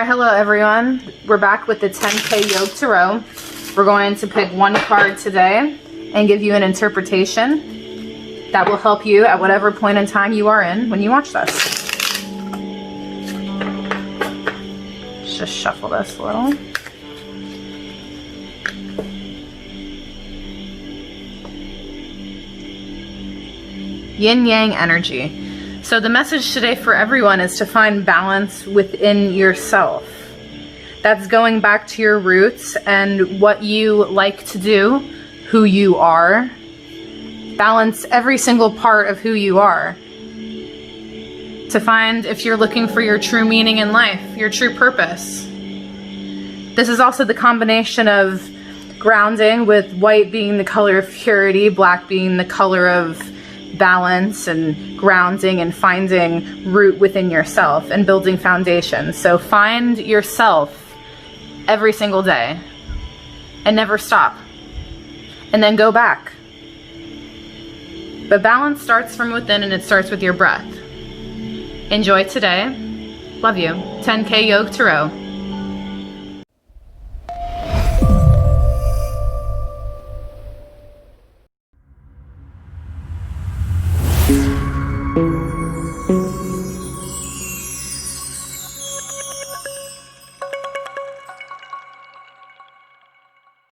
Alright, hello everyone. We're back with the 10K Yuj Tarot. We're going to pick one card today and give you an interpretation that will help you at whatever point in time you are in when you watch this. Let's just shuffle this a little. Yin-yang energy. So the message today for everyone is to find balance within yourself. That's going back to your roots and what you like to do, who you are. Balance every single part of who you are. To find if you're looking for your true meaning in life, your true purpose. This is also the combination of grounding, with white being the color of purity, black being the color of balance, and grounding and finding root within yourself and building foundation. So find yourself every single day and never stop, and then go back. But balance starts from within, and it starts with your breath. Enjoy today. Love you. 10K Yuj Tarot.